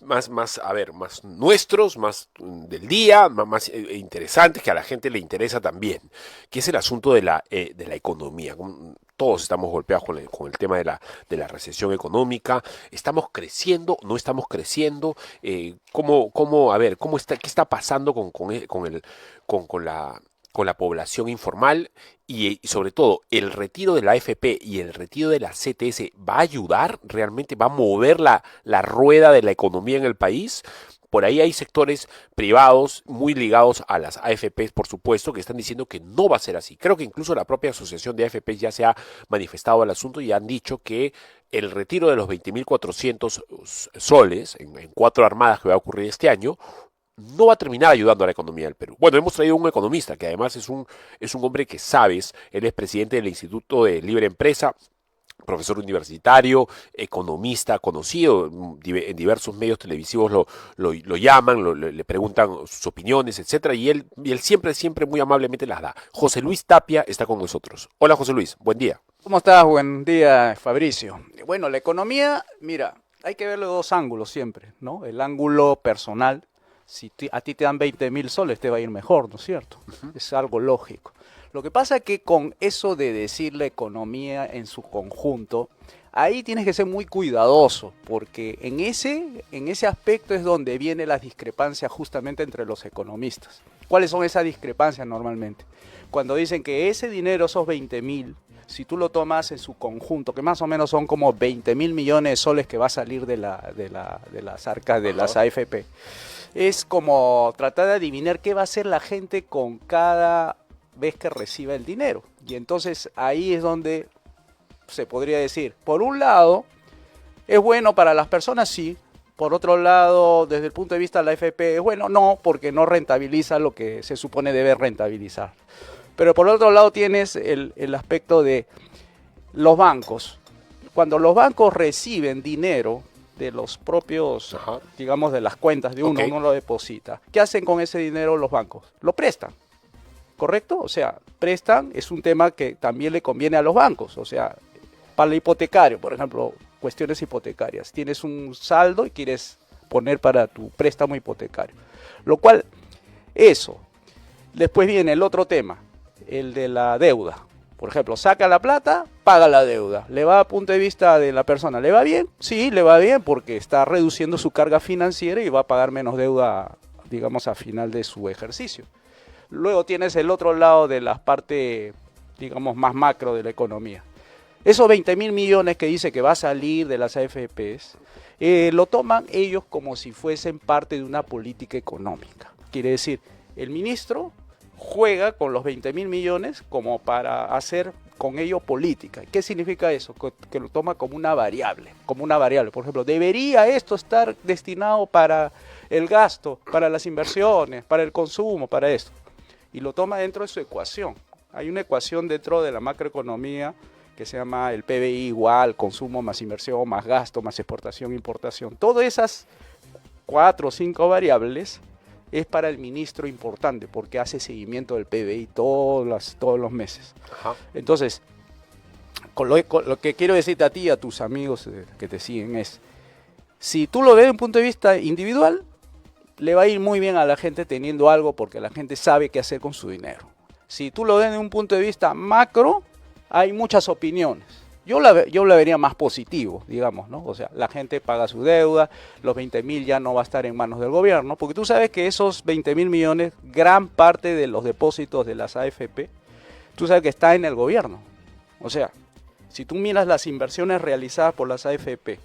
a ver, más nuestros, más del día, más interesantes, que a la gente le interesa también, que es el asunto de la economía. Todos estamos golpeados con el tema de la recesión económica. ¿Estamos creciendo? ¿No estamos creciendo? A ver, qué está pasando con la población informal y sobre todo el retiro de la AFP y el retiro de la CTS va a ayudar realmente, va a mover la rueda de la economía en el país? Por ahí hay sectores privados muy ligados a las AFPs, por supuesto, que están diciendo que no va a ser así. Creo que incluso la propia Asociación de AFPs ya se ha manifestado al asunto y han dicho que el retiro de los 20.400 soles en cuatro armadas que va a ocurrir este año no va a terminar ayudando a la economía del Perú. Bueno, hemos traído un economista que además es un hombre que sabes, él es presidente del Instituto de Libre Empresa, profesor universitario, economista conocido, en diversos medios televisivos lo llaman, le preguntan sus opiniones, etcétera, y él siempre muy amablemente las da. José Luis Tapia está con nosotros. Hola José Luis, buen día. ¿Cómo estás? Buen día, Fabricio. Bueno, la economía, mira, hay que verlo de dos ángulos siempre, ¿no? El ángulo personal, si a ti te dan 20.000 soles, te va a ir mejor, ¿no es cierto? Es algo lógico. Lo que pasa es que con eso de decir la economía en su conjunto, ahí tienes que ser muy cuidadoso, porque en ese aspecto es donde viene la discrepancia justamente entre los economistas. ¿Cuáles son esas discrepancias normalmente? Cuando dicen que ese dinero, esos 20.000, si tú lo tomas en su conjunto, que más o menos son como 20.000 millones de soles que va a salir de las arcas de las AFP, es como tratar de adivinar qué va a hacer la gente con cada vez que reciba el dinero. Y entonces ahí es donde se podría decir, por un lado, es bueno para las personas, sí. Por otro lado, desde el punto de vista de la AFP, es bueno, no, porque no rentabiliza lo que se supone debe rentabilizar. Pero por otro lado tienes el aspecto de los bancos. Cuando los bancos reciben dinero de los propios, digamos, de las cuentas de uno, uno lo deposita. ¿Qué hacen con ese dinero los bancos? Lo prestan, ¿correcto? O sea, prestan es un tema que también le conviene a los bancos. O sea, para el hipotecario, por ejemplo, cuestiones hipotecarias. Tienes un saldo y quieres poner para tu préstamo hipotecario. Lo cual, eso. Después viene el otro tema, el de la deuda. Por ejemplo, saca la plata, paga la deuda. ¿Le va a punto de vista de la persona? ¿Le va bien? Sí, le va bien porque está reduciendo su carga financiera y va a pagar menos deuda, digamos, a final de su ejercicio. Luego tienes el otro lado de la parte, digamos, más macro de la economía. Esos 20.000 millones que dice que va a salir de las AFPs, lo toman ellos como si fuesen parte de una política económica. Quiere decir, el ministro juega con los 20.000 millones como para hacer con ello política. ¿Qué significa eso? Que lo toma como una variable. Por ejemplo, ¿debería esto estar destinado para el gasto, para las inversiones, para el consumo, para esto? Y lo toma dentro de su ecuación. Hay una ecuación dentro de la macroeconomía que se llama el PBI igual, consumo más inversión, más gasto, más exportación, importación. Todas esas 4 o 5 variables es para el ministro importante porque hace seguimiento del PBI todos los meses. Entonces, con lo que quiero decirte a ti y a tus amigos que te siguen es, si tú lo ves desde un punto de vista individual, le va a ir muy bien a la gente teniendo algo porque la gente sabe qué hacer con su dinero. Si tú lo ves desde un punto de vista macro, hay muchas opiniones. Yo la vería más positivo, digamos, ¿no? O sea, la gente paga su deuda, los 20.000 ya no va a estar en manos del gobierno, porque tú sabes que esos 20.000 millones, gran parte de los depósitos de las AFP, tú sabes que está en el gobierno. O sea, si tú miras las inversiones realizadas por las AFP,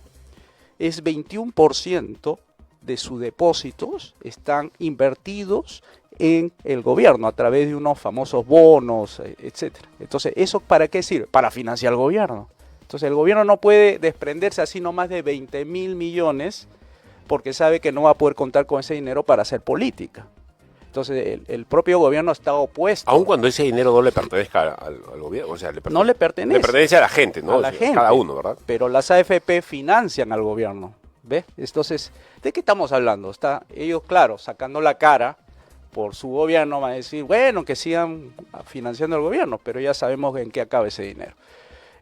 es 21% de sus depósitos están invertidos en el gobierno a través de unos famosos bonos, etcétera. Entonces, ¿eso para qué sirve? Para financiar al gobierno. Entonces, el gobierno no puede desprenderse así nomás de 20.000 millones porque sabe que no va a poder contar con ese dinero para hacer política. Entonces, el propio gobierno está opuesto. Aun cuando ese dinero no le pertenezca al gobierno, o sea, no le pertenece. Le pertenece a la gente, ¿no? A la gente. Cada uno, ¿verdad? Pero las AFP financian al gobierno, ¿ves? Entonces, ¿de qué estamos hablando? Ellos, claro, sacando la cara por su gobierno, van a decir, bueno, que sigan financiando al gobierno, pero ya sabemos en qué acaba ese dinero.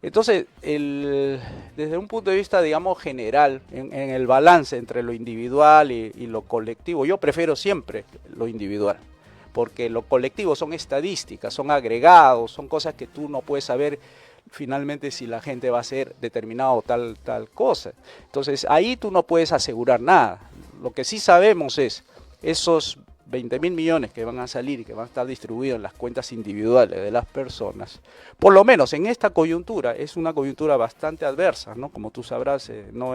Entonces, desde un punto de vista, digamos, general, en el balance entre lo individual y lo colectivo, yo prefiero siempre lo individual, porque lo colectivo son estadísticas, son agregados, son cosas que tú no puedes saber finalmente si la gente va a hacer determinado o tal cosa. Entonces, ahí tú no puedes asegurar nada. Lo que sí sabemos es esos 20.000 millones que van a salir y que van a estar distribuidos en las cuentas individuales de las personas, por lo menos en esta coyuntura, es una coyuntura bastante adversa, ¿no? Como tú sabrás, no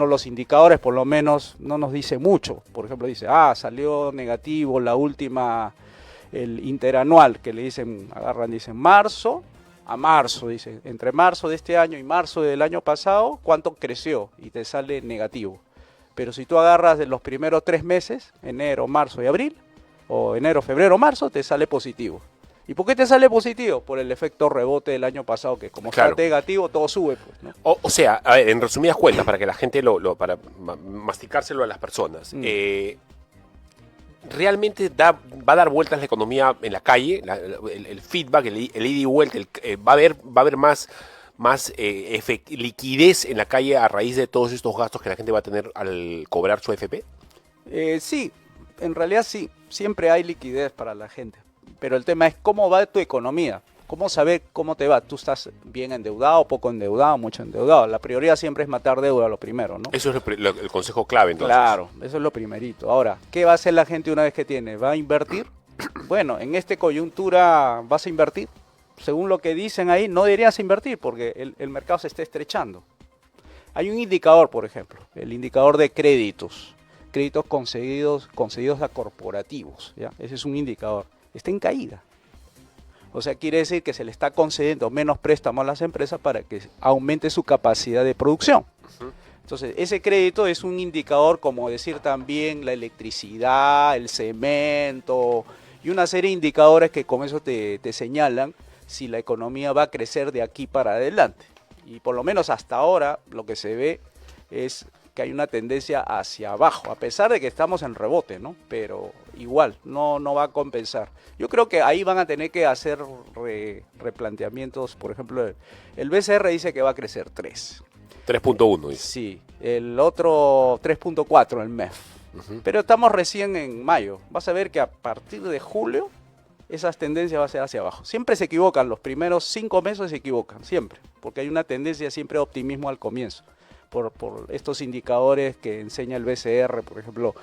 los indicadores por lo menos no nos dice mucho. Por ejemplo, dice, salió negativo la última, el interanual, que le dicen, dicen marzo a marzo, dice, entre marzo de este año y marzo del año pasado, ¿cuánto creció? Y te sale negativo. Pero si tú agarras de los primeros 3 meses, enero, marzo y abril, o enero, febrero, marzo, te sale positivo. ¿Y por qué te sale positivo? Por el efecto rebote del año pasado, que como está negativo, todo sube. Pues, ¿no? O sea, a ver, en resumidas cuentas, para que la gente para masticárselo a las personas, realmente va a dar vueltas la economía en la calle, el feedback, el ida y vuelta, va a haber más liquidez en la calle a raíz de todos estos gastos que la gente va a tener al cobrar su AFP. Sí, en realidad sí, siempre hay liquidez para la gente, pero el tema es cómo va tu economía, cómo saber cómo te va. Tú estás bien endeudado, poco endeudado, mucho endeudado. La prioridad siempre es matar deuda lo primero, ¿no? Eso es el consejo clave, entonces. Claro, eso es lo primerito. Ahora, ¿qué va a hacer la gente una vez que tiene? ¿Va a invertir? Bueno, en esta coyuntura vas a invertir. Según lo que dicen ahí, no deberías invertir porque el mercado se está estrechando. Hay un indicador, por ejemplo, el indicador de créditos concedidos a corporativos, ¿ya? Ese es un indicador. Está en caída. O sea, quiere decir que se le está concediendo menos préstamos a las empresas para que aumente su capacidad de producción. Entonces, ese crédito es un indicador, como decir también la electricidad, el cemento y una serie de indicadores que con eso te señalan si la economía va a crecer de aquí para adelante. Y por lo menos hasta ahora lo que se ve es que hay una tendencia hacia abajo, a pesar de que estamos en rebote, ¿no? Pero igual, no va a compensar. Yo creo que ahí van a tener que hacer replanteamientos. Por ejemplo, el BCR dice que va a crecer 3.1 dice. Sí, el otro 3.4 el MEF. Pero estamos recién en mayo. Vas a ver que a partir de julio esas tendencias van a ser hacia abajo. Siempre se equivocan, los primeros 5 meses se equivocan, siempre, porque hay una tendencia siempre de optimismo al comienzo, por estos indicadores que enseña el BCR, por ejemplo,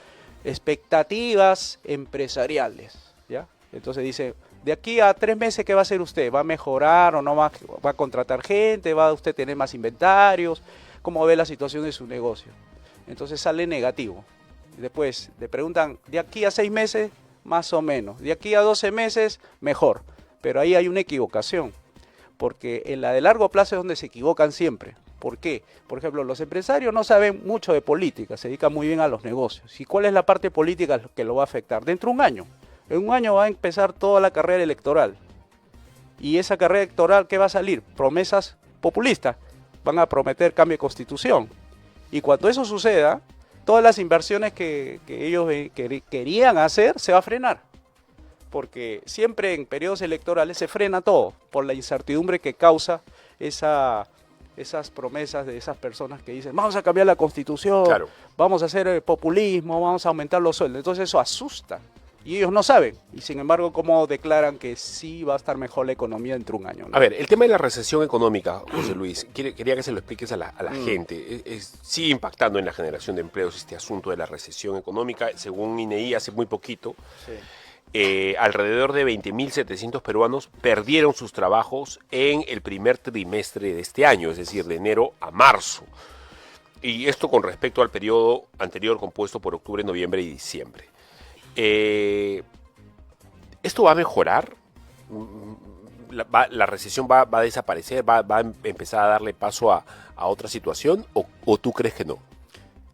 expectativas empresariales, ¿ya? Entonces dice, de aquí a 3 meses, ¿qué va a hacer usted? ¿Va a mejorar o no va a contratar gente? ¿Va a usted tener más inventarios? ¿Cómo ve la situación de su negocio? Entonces sale negativo. Después le preguntan, de aquí a 6 meses, más o menos. De aquí a 12 meses, mejor. Pero ahí hay una equivocación, porque en la de largo plazo es donde se equivocan siempre. ¿Por qué? Por ejemplo, los empresarios no saben mucho de política, se dedican muy bien a los negocios. ¿Y cuál es la parte política que lo va a afectar? Dentro de un año. En un año va a empezar toda la carrera electoral. Y esa carrera electoral, ¿qué va a salir? Promesas populistas. Van a prometer cambio de constitución. Y cuando eso suceda, todas las inversiones que ellos querían hacer se va a frenar. Porque siempre en periodos electorales se frena todo por la incertidumbre que causa esas promesas de esas personas que dicen vamos a cambiar la constitución, claro, vamos a hacer populismo, vamos a aumentar los sueldos. Entonces eso asusta y ellos no saben. Y sin embargo, ¿cómo declaran que sí va a estar mejor la economía dentro de un año, ¿no? A ver, el tema de la recesión económica, José Luis, quería que se lo expliques a la gente. Sigue impactando en la generación de empleos este asunto de la recesión económica. Según INEI, hace muy poquito, alrededor de 20.700 peruanos perdieron sus trabajos en el primer trimestre de este año, es decir, de enero a marzo. Y esto con respecto al periodo anterior compuesto por octubre, noviembre y diciembre. ¿Esto va a mejorar? ¿La recesión va a desaparecer? ¿Va a empezar a darle paso a otra situación? ¿O tú crees que no?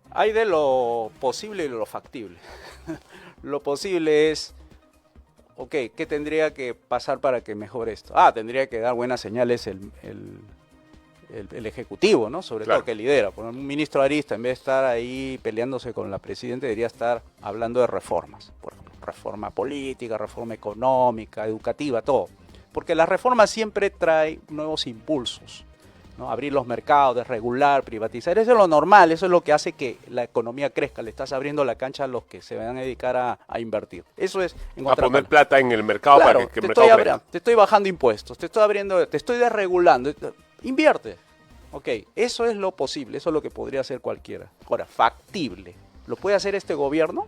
Hay de lo posible y de lo factible. Lo posible es, ok, ¿qué tendría que pasar para que mejore esto? Tendría que dar buenas señales el Ejecutivo, ¿no? Sobre todo que lidera. Por un ministro arista, en vez de estar ahí peleándose con la presidenta, debería estar hablando de reformas. Por ejemplo, reforma política, reforma económica, educativa, todo. Porque la reforma siempre trae nuevos impulsos. ¿no? Abrir los mercados, desregular, privatizar, eso es lo normal, eso es lo que hace que la economía crezca, le estás abriendo la cancha a los que se van a dedicar a invertir. Eso es a poner plata en el mercado, claro, para que el mercado crezca. te estoy bajando impuestos, te estoy desregulando, invierte. Ok, eso es lo posible, eso es lo que podría hacer cualquiera. Ahora, factible, ¿lo puede hacer este gobierno?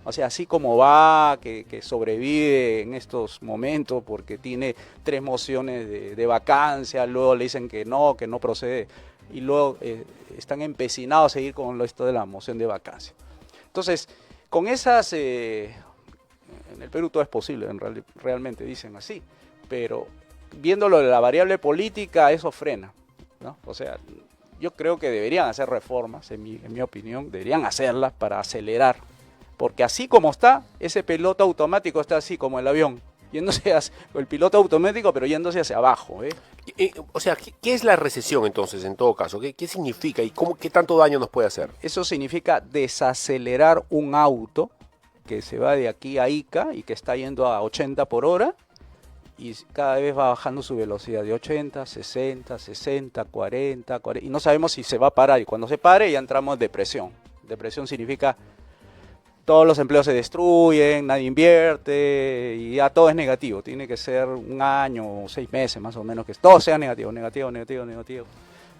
O sea, así como va, que sobrevive en estos momentos porque tiene 3 mociones de vacancia, luego le dicen que no procede, y luego están empecinados a seguir con esto de la moción de vacancia. Entonces, con esas, en el Perú todo es posible, realmente dicen así, pero viéndolo de la variable política, eso frena, ¿no? O sea, yo creo que deberían hacer reformas, en mi opinión, deberían hacerlas para acelerar. Porque así como está, ese piloto automático está así como el avión, yéndose hacia, el piloto automático, pero yéndose hacia abajo. O sea, ¿qué es la recesión entonces, en todo caso? ¿Qué significa y qué tanto daño nos puede hacer? Eso significa desacelerar un auto que se va de aquí a Ica y que está yendo a 80 por hora y cada vez va bajando su velocidad de 80, 60, 60, 40, 40 y no sabemos si se va a parar, y cuando se pare ya entramos en depresión. Depresión significa todos los empleos se destruyen, nadie invierte y ya todo es negativo. Tiene que ser un año o 6 meses más o menos que todo sea negativo, negativo, negativo, negativo.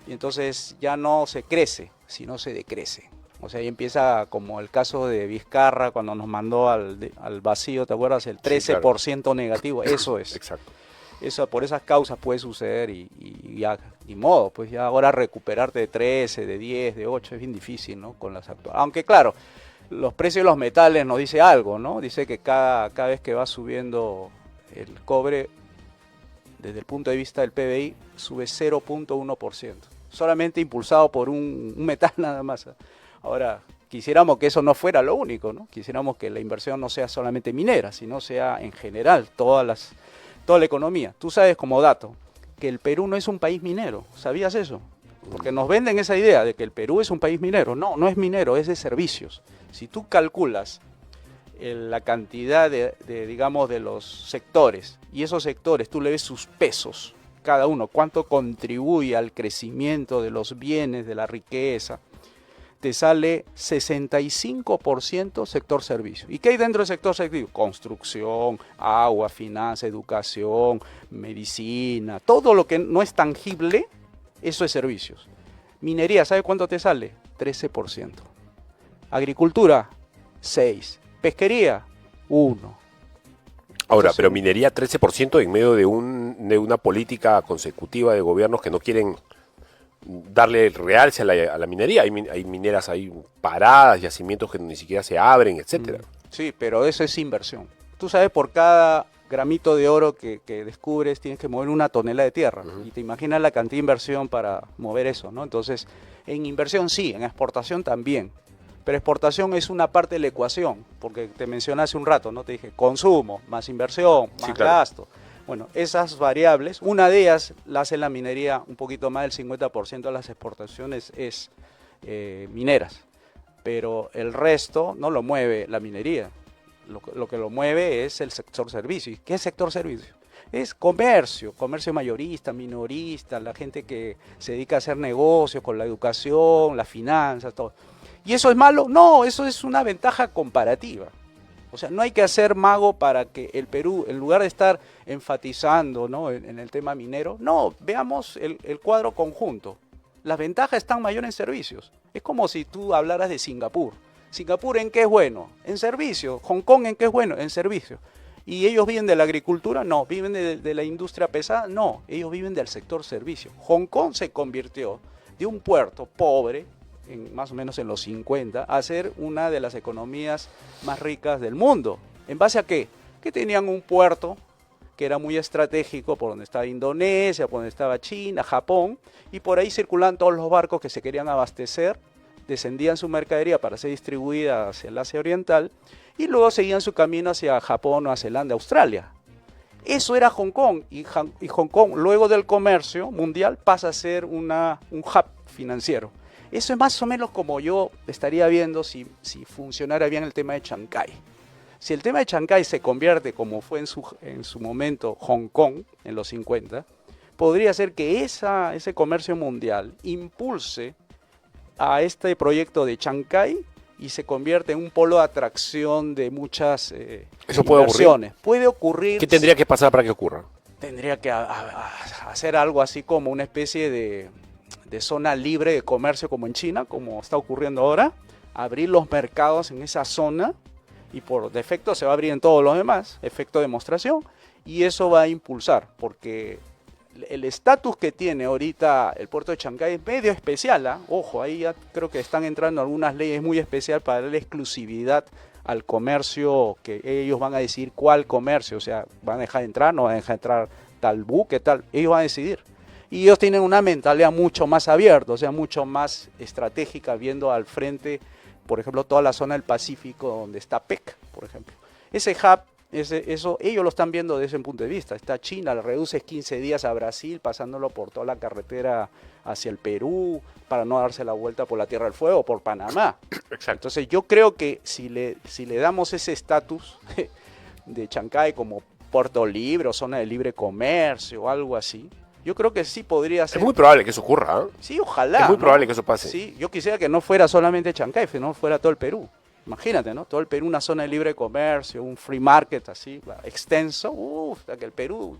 Y entonces ya no se crece, sino se decrece. O sea, ahí empieza como el caso de Vizcarra cuando nos mandó al vacío, ¿te acuerdas? El 13% sí, claro, negativo, eso es. Exacto. Eso, por esas causas puede suceder y ya, ni modo, pues ya ahora recuperarte de 13, de 10, de 8 es bien difícil, ¿no? Con las actuales. Aunque claro, los precios de los metales nos dice algo, ¿no? Dice que cada vez que va subiendo el cobre, desde el punto de vista del PBI, sube 0.1%. Solamente impulsado por un metal nada más. Ahora, quisiéramos que eso no fuera lo único, ¿no? Quisiéramos que la inversión no sea solamente minera, sino sea en general toda la economía. Tú sabes como dato que el Perú no es un país minero. ¿Sabías eso? Porque nos venden esa idea de que el Perú es un país minero. No, no es minero, es de servicios. Si tú calculas la cantidad digamos, de los sectores, y esos sectores tú le ves sus pesos, cada uno, cuánto contribuye al crecimiento de los bienes, de la riqueza, te sale 65% sector servicio. ¿Y qué hay dentro del sector servicio? Construcción, agua, finanzas, educación, medicina, todo lo que no es tangible, eso es servicios. Minería, ¿sabe cuánto te sale? 13%. Agricultura, 6%. Pesquería, 1%. Ahora, pero minería 13% en medio de una política consecutiva de gobiernos que no quieren darle realce a la minería. Hay mineras ahí paradas, yacimientos que ni siquiera se abren, etcétera. Sí, pero eso es inversión. Tú sabes, por cada gramito de oro que descubres tienes que mover 1 tonelada de tierra. Y te imaginas la cantidad de inversión para mover eso, ¿no? Entonces, en inversión sí, en exportación también. Pero exportación es una parte de la ecuación, porque te mencioné hace un rato, ¿no? Te dije consumo, más inversión, más gasto. Bueno, esas variables, una de ellas la hace la minería, un poquito más del 50% de las exportaciones es mineras, pero el resto no lo mueve la minería, lo que lo mueve es el sector servicio. ¿Y qué es sector servicio? Es comercio mayorista, minorista, la gente que se dedica a hacer negocios con la educación, las finanzas, todo. ¿Y eso es malo? No, eso es una ventaja comparativa. O sea, no hay que hacer mago para que el Perú, en lugar de estar enfatizando, ¿no?, en el tema minero, no, veamos el cuadro conjunto. Las ventajas están mayores en servicios. Es como si tú hablaras de Singapur. ¿Singapur en qué es bueno? En servicio. ¿Hong Kong en qué es bueno? En servicio. ¿Y ellos viven de la agricultura? No. ¿Viven de la industria pesada? No. Ellos viven del sector servicio. Hong Kong se convirtió de un puerto pobre, más o menos en los 50, a ser una de las economías más ricas del mundo. ¿En base a qué? Que tenían un puerto que era muy estratégico por donde estaba Indonesia, por donde estaba China, Japón, y por ahí circulaban todos los barcos que se querían abastecer, descendían su mercadería para ser distribuida hacia el Asia Oriental, y luego seguían su camino hacia Japón, Nueva Zelanda, Australia. Eso era Hong Kong, y Hong Kong, luego del comercio mundial, pasa a ser un hub financiero. Eso es más o menos como yo estaría viendo si funcionara bien el tema de Chancay. Si el tema de Chancay se convierte como fue en su momento Hong Kong en los 50, podría ser que ese comercio mundial impulse a este proyecto de Chancay y se convierte en un polo de atracción de muchas ¿Eso puede inversiones. Puede ocurrir. ¿Qué tendría que pasar para que ocurra? Tendría que hacer algo así como una especie de zona libre de comercio como en China, como está ocurriendo ahora, abrir los mercados en esa zona y por defecto se va a abrir en todos los demás, efecto demostración, y eso va a impulsar, porque el estatus que tiene ahorita el puerto de Chancay es medio especial, ¿eh? Ojo, ahí ya creo que están entrando algunas leyes muy especiales para darle exclusividad al comercio, que ellos van a decidir cuál comercio, o sea, van a dejar entrar, no van a dejar entrar tal buque, tal, ellos van a decidir. Y ellos tienen una mentalidad mucho más abierta, o sea, mucho más estratégica, viendo al frente, por ejemplo, toda la zona del Pacífico donde está PEC, por ejemplo. Ese hub, eso ellos lo están viendo desde ese punto de vista. Está China, le reduces 15 días a Brasil, pasándolo por toda la carretera hacia el Perú, para no darse la vuelta por la Tierra del Fuego, por Panamá. Exacto. Entonces yo creo que si le damos ese estatus de Chancay como puerto libre o zona de libre comercio o algo así, yo creo que sí podría ser. Es muy probable que eso ocurra, ¿eh? Sí, ojalá. Es muy ¿no? probable que eso pase. Sí, yo quisiera que no fuera solamente Chancay, que no fuera todo el Perú. Imagínate, ¿no? Todo el Perú, una zona de libre comercio, un free market así, extenso. Que el Perú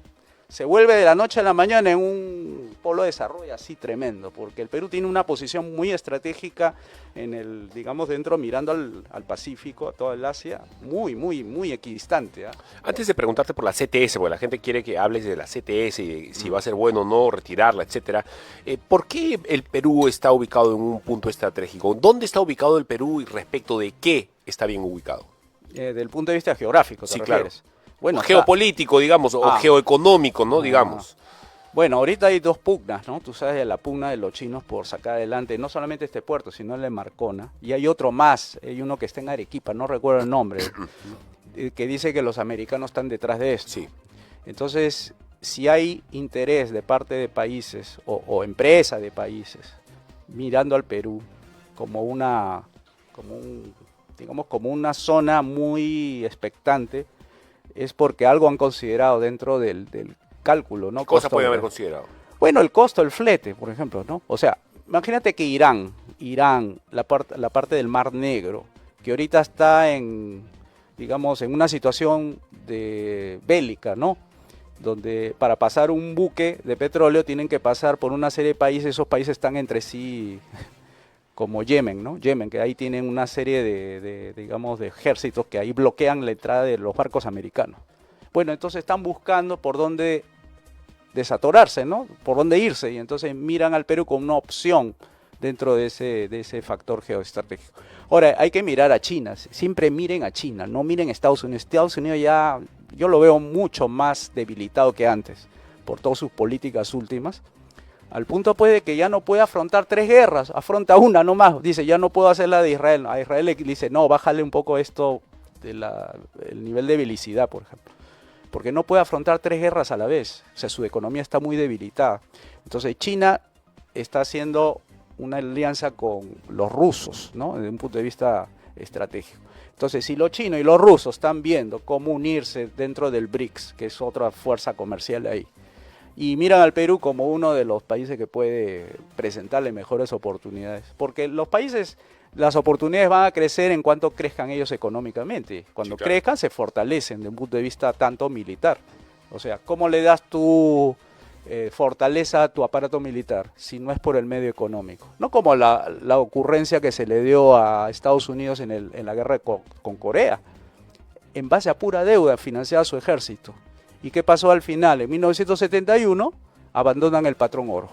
se vuelve de la noche a la mañana en un polo de desarrollo así tremendo, porque el Perú tiene una posición muy estratégica en el, digamos, dentro, mirando al Pacífico, a toda el Asia, muy equidistante. ¿eh? Antes de preguntarte por la CTS, porque la gente quiere que hables de la CTS, y si va a ser bueno o no, retirarla, etcétera. ¿Por qué el Perú está ubicado en un punto estratégico? ¿Dónde está ubicado el Perú y respecto de qué está bien ubicado? Del punto de vista geográfico, ¿te refieres? Claro. Bueno, geopolítico, digamos, o geoeconómico, ¿no? Digamos. Bueno, ahorita hay dos pugnas, ¿no? Tú sabes de la pugna de los chinos por sacar adelante no solamente este puerto, sino el de Marcona. Y hay otro más, hay uno que está en Arequipa, no recuerdo el nombre, que dice que los americanos están detrás de esto. Sí. Entonces, si hay interés de parte de países o empresas de países mirando al Perú como una zona muy expectante, es porque algo han considerado dentro del cálculo, ¿no? ¿Qué cosa puede haber considerado? Bueno, el costo del flete, por ejemplo, ¿no? O sea, imagínate que Irán, la parte del Mar Negro, que ahorita está digamos, en una situación bélica, ¿no? Donde para pasar un buque de petróleo tienen que pasar por una serie de países, esos países están entre sí, como Yemen, ¿no? Yemen, que ahí tienen una serie digamos, de ejércitos que ahí bloquean la entrada de los barcos americanos. Bueno, entonces están buscando por dónde desatorarse, ¿no? Por dónde irse, y entonces miran al Perú como una opción dentro de ese factor geoestratégico. Ahora, hay que mirar a China, siempre miren a China, no miren a Estados Unidos. Estados Unidos ya, yo lo veo mucho más debilitado que antes, por todas sus políticas últimas, al punto pues de que ya no puede afrontar 3 guerras, afronta una nomás, dice, ya no puedo hacer la de Israel. A Israel le dice, no, bájale un poco esto, el nivel de belicidad, por ejemplo, porque no puede afrontar 3 guerras a la vez, o sea, su economía está muy debilitada. Entonces China está haciendo una alianza con los rusos, ¿no? Desde un punto de vista estratégico. Entonces, si los chinos y los rusos están viendo cómo unirse dentro del BRICS, que es otra fuerza comercial ahí, y miran al Perú como uno de los países que puede presentarle mejores oportunidades, porque los países, las oportunidades van a crecer en cuanto crezcan ellos económicamente. Cuando Sí, claro. crezcan se fortalecen desde un punto de vista tanto militar. O sea, ¿cómo le das tu fortaleza a tu aparato militar si no es por el medio económico? No como la ocurrencia que se le dio a Estados Unidos en la guerra con Corea, en base a pura deuda financiada su ejército. ¿Y qué pasó al final? En 1971 abandonan el patrón oro.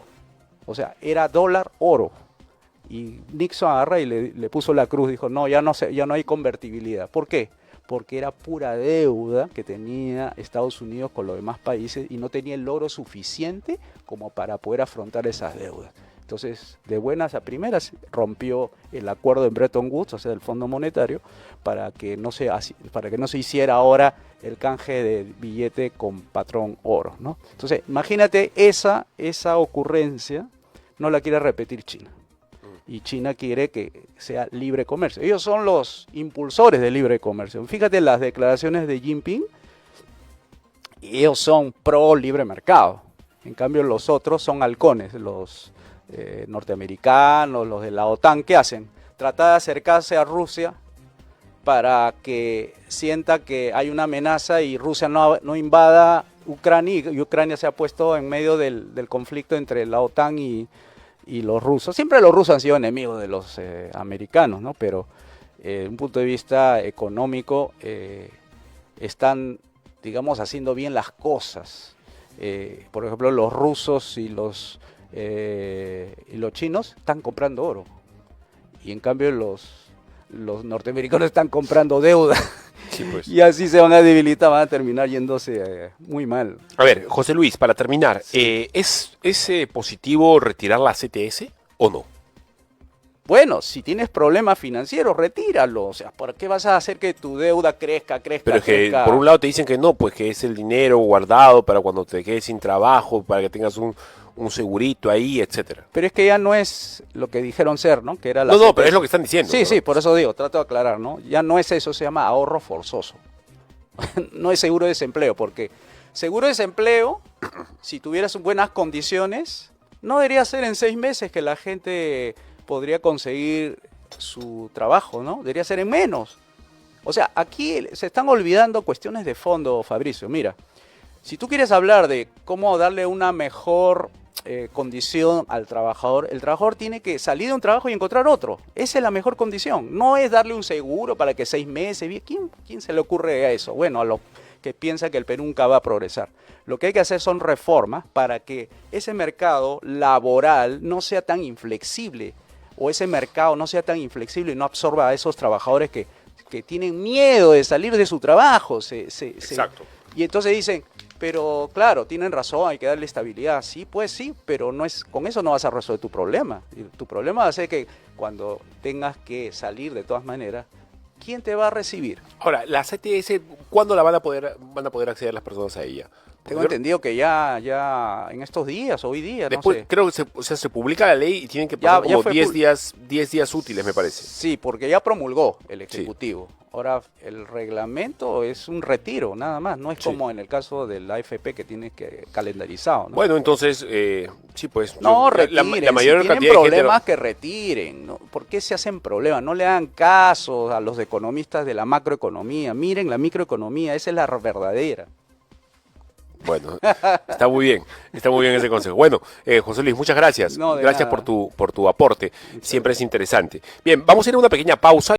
O sea, era dólar oro. Y Nixon agarra y le puso la cruz, dijo, no, ya no hay convertibilidad. ¿Por qué? Porque era pura deuda que tenía Estados Unidos con los demás países y no tenía el oro suficiente como para poder afrontar esas deudas. Entonces, de buenas a primeras, rompió el acuerdo en Bretton Woods, o sea, del Fondo Monetario, para que no se hiciera ahora el canje de billete con patrón oro, ¿no? Entonces, imagínate esa ocurrencia, no la quiere repetir China. Y China quiere que sea libre comercio. Ellos son los impulsores del libre comercio. Fíjate las declaraciones de Jinping, ellos son pro libre mercado. En cambio los otros son halcones, los norteamericanos, los de la OTAN. ¿Qué hacen? Tratar de acercarse a Rusia para que sienta que hay una amenaza y Rusia no invada Ucrania, y Ucrania se ha puesto en medio del conflicto entre la OTAN y los rusos. Siempre los rusos han sido enemigos de los americanos, ¿no? Pero desde un punto de vista económico están, digamos, haciendo bien las cosas. Por ejemplo, los rusos y los chinos están comprando oro. Y en cambio los norteamericanos están comprando deuda. Sí, pues. Y así se van a debilitar, van a terminar yéndose muy mal. A ver, José Luis, para terminar, sí. ¿Es positivo retirar la CTS o no? Bueno, si tienes problemas financieros, retíralo. O sea, ¿por qué vas a hacer que tu deuda crezca? Pero es que por un lado te dicen que no, pues que es el dinero guardado para cuando te quedes sin trabajo, para que tengas un segurito ahí, etcétera. Pero es que ya no es lo que dijeron ser, ¿no? Que era la no, pero es lo que están diciendo. Sí, ¿no? sí, por eso digo, trato de aclarar, ¿no? Ya no es eso, se llama ahorro forzoso. No es seguro de desempleo, porque seguro de desempleo, si tuvieras buenas condiciones, no debería ser en 6 meses que la gente podría conseguir su trabajo, ¿no? Debería ser en menos. O sea, aquí se están olvidando cuestiones de fondo, Fabricio. Mira, si tú quieres hablar de cómo darle una mejor condición al trabajador, el trabajador tiene que salir de un trabajo y encontrar otro. Esa es la mejor condición. No es darle un seguro para que 6 meses... ¿Quién se le ocurre a eso? Bueno, a los que piensan que el Perú nunca va a progresar. Lo que hay que hacer son reformas para que ese mercado laboral no sea tan inflexible, o ese mercado no sea tan inflexible y no absorba a esos trabajadores que tienen miedo de salir de su trabajo. Exacto. Y entonces dicen, pero claro, tienen razón, hay que darle estabilidad. Sí, pues sí, pero con eso no vas a resolver tu problema. Y tu problema va a ser que cuando tengas que salir de todas maneras, ¿quién te va a recibir? Ahora, la CTS, ¿cuándo la van a poder acceder las personas a ella? Tengo entendido que ya en estos días, hoy día, después, no sé. Creo que se publica la ley y tienen que pasar como 10 días útiles, me parece. Sí, porque ya promulgó el Ejecutivo. Sí. Ahora, el reglamento es un retiro, nada más. No es como en el caso de la AFP que tienes que calendarizado, ¿no? Bueno, entonces, sí, pues... No, retiren. La mayor si tienen problemas que retiren. ¿No? ¿Por qué se hacen problemas? No le hagan caso a los economistas de la macroeconomía. Miren la microeconomía, esa es la verdadera. Bueno, está muy bien ese consejo. Bueno, José Luis, muchas gracias. Gracias por tu aporte, siempre es interesante. Bien, vamos a ir a una pequeña pausa.